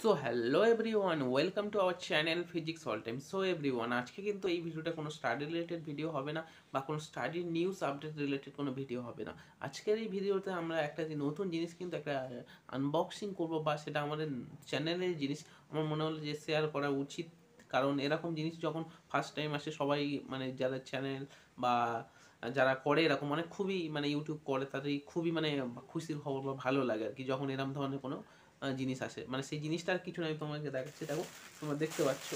So hello everyone, welcome to our channel physics all time. So everyone, আজকে কিন্তু এই ভিডিওটা কোনো স্টাডি রিলেটেড ভিডিও হবে না বা কোনো স্টাডি নিউজ আপডেট রিলেটেড কোনো ভিডিও হবে না। আজকের এই ভিডিওতে আমরা একটা যে নতুন জিনিস কিন্তু একটা আনবক্সিং করবো, বা সেটা আমাদের চ্যানেলের জিনিস আমার মনে হলো যে শেয়ার করা উচিত। কারণ এরকম জিনিস যখন ফার্স্ট টাইম আসে, সবাই মানে যারা চ্যানেল বা যারা করে এরকম মানে খুবই মানে ইউটিউব করে তাদের খুবই মানে খুশির খবর বা ভালো লাগে আর কি, যখন এরকম ধরনের কোনো জিনিস আসে। মানে সেই জিনিসটা আর কিছু না, আমি তোমাকে দেখাচ্ছি। দেখো, তোমরা দেখতে পাচ্ছ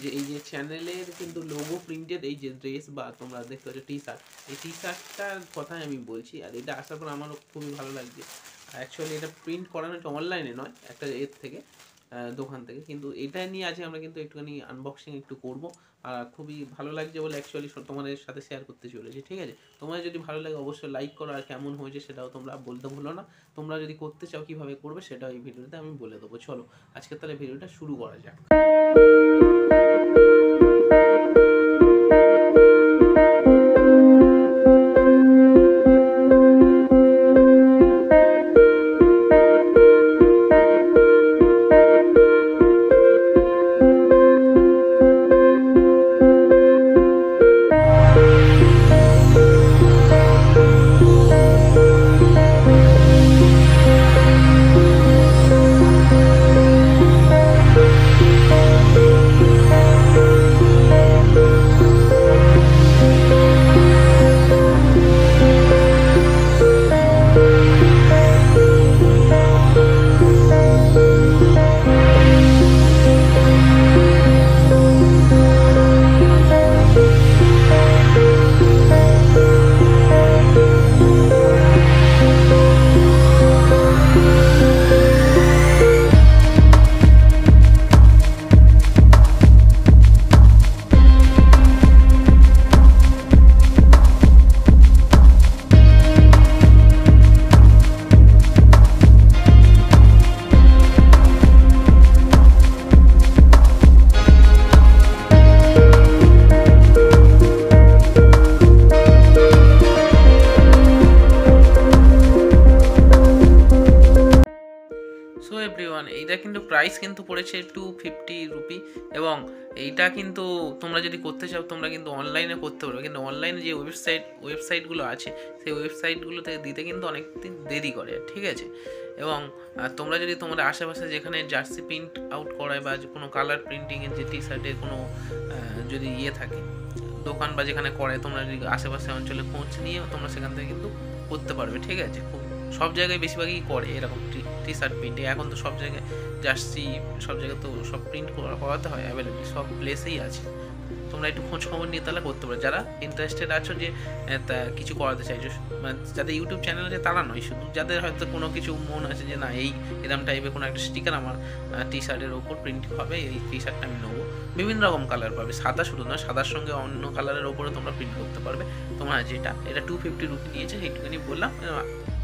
যে এই যে চ্যানেলের কিন্তু লোগো প্রিন্টেড এই যে ড্রেস, বা তোমরা দেখতে পাচ্ছ টি শার্ট, এই টি শার্টটার কথাই আমি বলছি। আর এটা আসার পর আমারও খুবই ভালো লাগছে। অ্যাকচুয়ালি এটা প্রিন্ট করানো হচ্ছে অনলাইনে, নয় একটা এর থেকে, দোকান থেকে। কিন্তু এটা নিয়ে আজকে আমরা কিন্তু একটুখানি আনবক্সিং একটু করবো। আর খুবই ভালো লাগছে বলে অ্যাকচুয়ালি তোমাদের সাথে শেয়ার করতে চলেছি, ঠিক আছে? তোমাদের যদি ভালো লাগে অবশ্যই লাইক করো, আর কেমন হয়েছে সেটাও তোমরা বলতে ভুলো না। তোমরা যদি করতে চাও কীভাবে করবে সেটাও এই ভিডিওতে আমি বলে দেবো। চলো আজকে তাহলে ভিডিওটা শুরু করা যাক। সো এভরিওয়ান, এইটা কিন্তু প্রাইস কিন্তু পড়েছে 250 রুপি। এবং এইটা কিন্তু তোমরা যদি করতে চাও তোমরা কিন্তু অনলাইনে করতে পারবে, কিন্তু অনলাইনে যে ওয়েবসাইটগুলো আছে সেই ওয়েবসাইটগুলোতে দিতে কিন্তু অনেক দিন দেরি করে, ঠিক আছে? এবং তোমরা যদি তোমাদের আশেপাশে যেখানে জার্সি প্রিন্ট আউট করায় বা কোনো কালার প্রিন্টিংয়ের যে টি শার্টের কোনো যদি থাকে দোকান বা যেখানে করে, তোমরা যদি আশেপাশে অঞ্চলে খোঁজ নিয়ে তোমরা সেখান থেকে কিন্তু করতে পারবে, ঠিক আছে? খুব সব জায়গায় বেশিরভাগই করে এরকম টি শার্ট প্রিন্ট। এখন তো সব জায়গায় জার্সি, সব জায়গায় তো সব প্রিন্ট করাতে হয়, অ্যাভেলেবেল সব প্লেসেই আছে। তোমরা একটু খোঁজ খবর নিয়ে তাহলে করতে পারো, যারা ইন্টারেস্টেড আছো যে কিছু করাতে চাইছো। মানে যাদের ইউটিউব চ্যানেল আছে তারা নয়, শুধু যাদের হয়তো কোনো কিছু মন আছে যে না এই এরকম টাইপের কোনো একটা স্টিকার আমার টি শার্টের ওপর প্রিন্ট হবে, এই টি শার্টটা আমি নেবো। বিভিন্ন রকম কালার পাবে, সাদা শুধু নয়, সাদার সঙ্গে অন্য কালারের ওপরে তোমরা প্রিন্ট করতে পারবে। তোমরা এটা 250 রুপি নিয়েছে, সেইটুকুনি বললাম।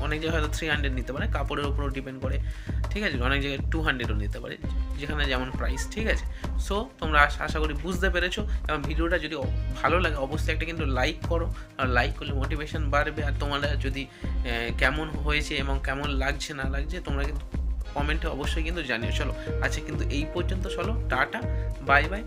অনেক জায়গায় হয়তো 300 নিতে পারে, কাপড়ের উপরও ডিপেন্ড করে, ঠিক আছে? অনেক জায়গায় 200ও নিতে পারে, যেখানে যেমন প্রাইস, ঠিক আছে? সো তোমরা আশা করি বুঝতে পেরেছো। এবং ভিডিওটা যদি ভালো লাগে অবশ্যই একটা কিন্তু লাইক করো, আর লাইক করলে মোটিভেশন বাড়বে। আর তোমরা যদি কেমন হয়েছে এবং কেমন লাগছে না লাগছে তোমরা কিন্তু কমেন্টে অবশ্যই কিন্তু জানিও। চলো আজকে কিন্তু এই পর্যন্ত, চলো টাটা, বাই বাই।